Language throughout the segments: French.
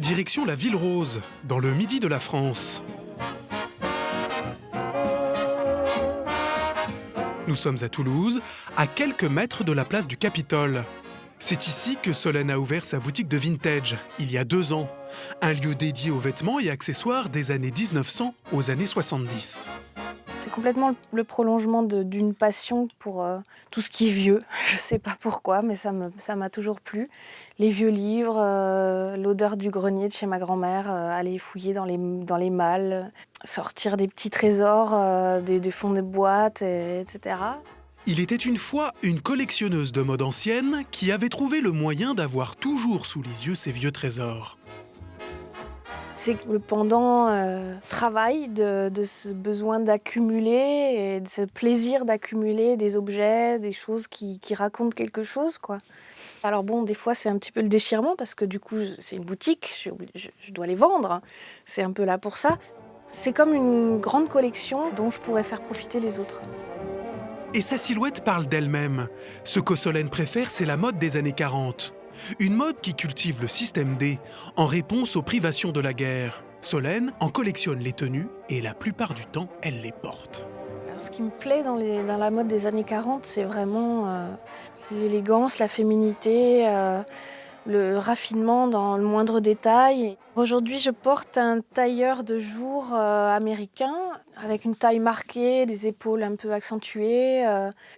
Direction la Ville Rose, dans le midi de la France. Nous sommes à Toulouse, à quelques mètres de la place du Capitole. C'est ici que Solène a ouvert sa boutique de vintage, il y a 2 ans. Un lieu dédié aux vêtements et accessoires des années 1900 aux années 70. C'est complètement le prolongement d'une passion pour tout ce qui est vieux. Je ne sais pas pourquoi, mais ça m'a toujours plu. Les vieux livres, l'odeur du grenier de chez ma grand-mère, aller fouiller dans les malles, sortir des petits trésors, des fonds de boîtes, etc. Il était une fois une collectionneuse de mode ancienne qui avait trouvé le moyen d'avoir toujours sous les yeux ses vieux trésors. C'est le pendant travail de ce besoin d'accumuler et de ce plaisir d'accumuler des objets, des choses qui racontent quelque chose, quoi. Alors bon, des fois c'est un petit peu le déchirement parce que du coup c'est une boutique, je dois les vendre. C'est un peu là pour ça. C'est comme une grande collection dont je pourrais faire profiter les autres. Et sa silhouette parle d'elle-même. Ce que Solène préfère, c'est la mode des années 40. Une mode qui cultive le système D, en réponse aux privations de la guerre. Solène en collectionne les tenues et la plupart du temps, elle les porte. Alors, ce qui me plaît dans la mode des années 40, c'est vraiment l'élégance, la féminité, le raffinement dans le moindre détail. Aujourd'hui, je porte un tailleur de jour américain avec une taille marquée, des épaules un peu accentuées.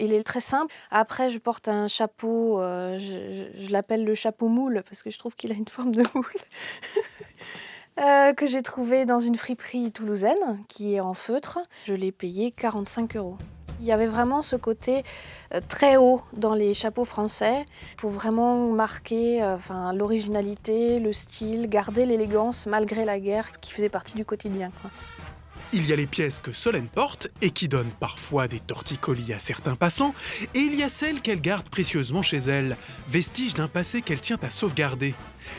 Il est très simple. Après, je porte un chapeau, je l'appelle le chapeau moule parce que je trouve qu'il a une forme de moule. Que j'ai trouvé dans une friperie toulousaine qui est en feutre. Je l'ai payé 45 €. Il y avait vraiment ce côté très haut dans les chapeaux français pour vraiment marquer l'originalité, le style, garder l'élégance malgré la guerre qui faisait partie du quotidien, quoi. Il y a les pièces que Solène porte et qui donnent parfois des torticolis à certains passants, et il y a celles qu'elle garde précieusement chez elle, vestiges d'un passé qu'elle tient à sauvegarder.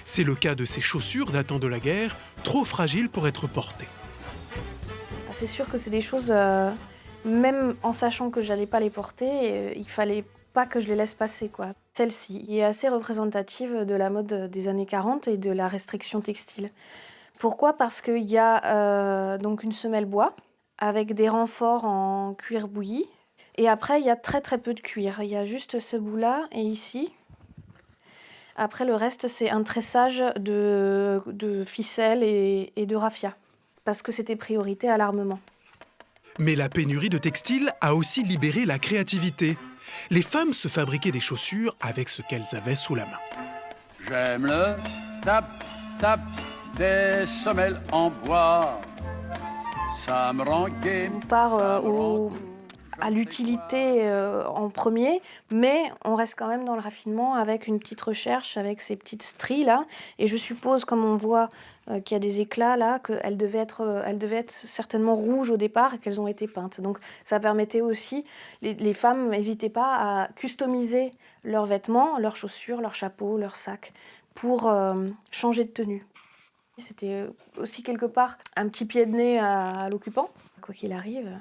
C'est le cas de ces chaussures datant de la guerre, trop fragiles pour être portées. C'est sûr que c'est des choses, même en sachant que j'allais pas les porter, il fallait pas que je les laisse passer, quoi. Celle-ci est assez représentative de la mode des années 40 et de la restriction textile. Pourquoi ? Parce qu'il y a donc une semelle bois avec des renforts en cuir bouilli. Et après, il y a très très peu de cuir. Il y a juste ce bout-là et ici. Après, le reste, c'est un tressage de ficelle et de raffia. Parce que c'était priorité à l'armement. Mais la pénurie de textiles a aussi libéré la créativité. Les femmes se fabriquaient des chaussures avec ce qu'elles avaient sous la main. J'aime le tap des semelles en bois. Ça me rend gai. On part à l'utilité en premier, mais on reste quand même dans le raffinement avec une petite recherche, avec ces petites stries là. Et je suppose, comme on voit qu'il y a des éclats là, qu'elles devaient être certainement rouges au départ et qu'elles ont été peintes. Donc ça permettait aussi, les femmes n'hésitaient pas à customiser leurs vêtements, leurs chaussures, leurs chapeaux, leurs sacs, pour changer de tenue. C'était aussi quelque part un petit pied de nez à l'occupant. Quoi qu'il arrive,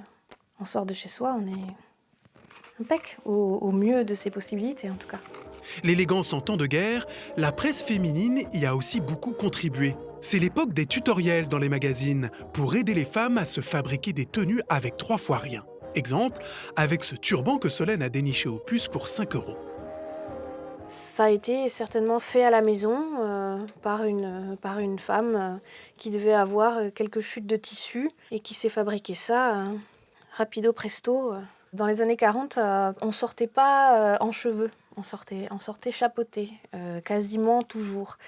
on sort de chez soi, on est impec, au mieux de ses possibilités en tout cas. L'élégance en temps de guerre, la presse féminine y a aussi beaucoup contribué. C'est l'époque des tutoriels dans les magazines pour aider les femmes à se fabriquer des tenues avec 3 fois rien. Exemple, avec ce turban que Solène a déniché au puce pour 5 €. Ça a été certainement fait à la maison par une femme qui devait avoir quelques chutes de tissu et qui s'est fabriqué ça rapido presto. Dans les années 40, on sortait pas en cheveux, on sortait chapeauté, quasiment toujours.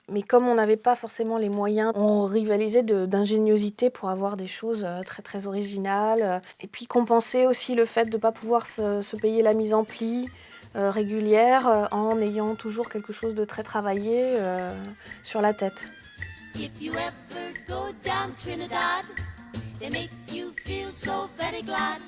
Mais comme on n'avait pas forcément les moyens, on rivalisait d'ingéniosité pour avoir des choses très très originales. Et puis compenser aussi le fait de ne pas pouvoir se payer la mise en pli régulière en ayant toujours quelque chose de très travaillé sur la tête. If you ever go down Trinidad, they make you feel so very glad.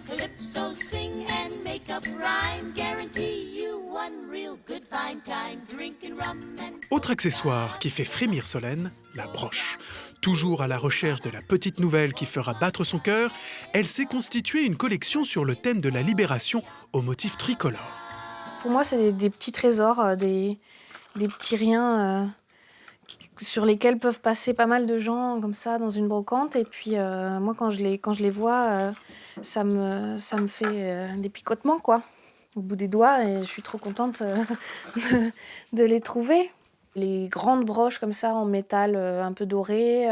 Calypso sing and make up rhyme, guarantee you one real good fine time, drinking rum and... Autre accessoire qui fait frémir Solène, la broche. Toujours à la recherche de la petite nouvelle qui fera battre son cœur, elle s'est constituée une collection sur le thème de la libération au motif tricolore. Pour moi, c'est des petits trésors, des petits riens sur lesquels peuvent passer pas mal de gens comme ça dans une brocante. Et puis moi, quand je les vois, ça me fait des picotements, quoi, au bout des doigts. Et je suis trop contente de les trouver. Les grandes broches comme ça en métal un peu doré,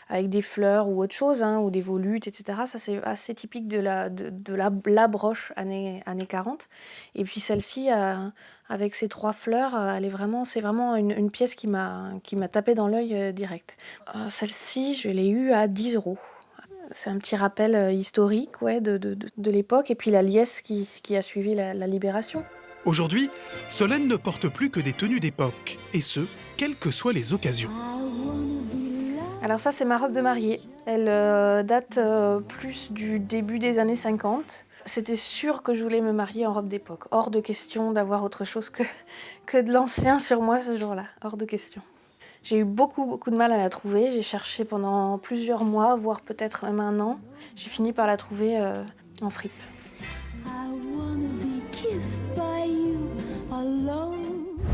avec des fleurs ou autre chose, hein, ou des volutes, etc. Ça, c'est assez typique de la broche années 40. Et puis celle-ci, avec ces 3 fleurs, c'est vraiment une pièce qui m'a tapé dans l'œil direct. Celle-ci, je l'ai eue à 10 €. C'est un petit rappel historique, ouais, de l'époque, et puis la liesse qui a suivi la libération. Aujourd'hui, Solène ne porte plus que des tenues d'époque, et ce, quelles que soient les occasions. Alors ça, c'est ma robe de mariée. Elle date plus du début des années 50. C'était sûr que je voulais me marier en robe d'époque. Hors de question d'avoir autre chose que de l'ancien sur moi ce jour-là. Hors de question. J'ai eu beaucoup de mal à la trouver. J'ai cherché pendant plusieurs mois, voire peut-être même 1 an. J'ai fini par la trouver en fripe. I wanna be kissed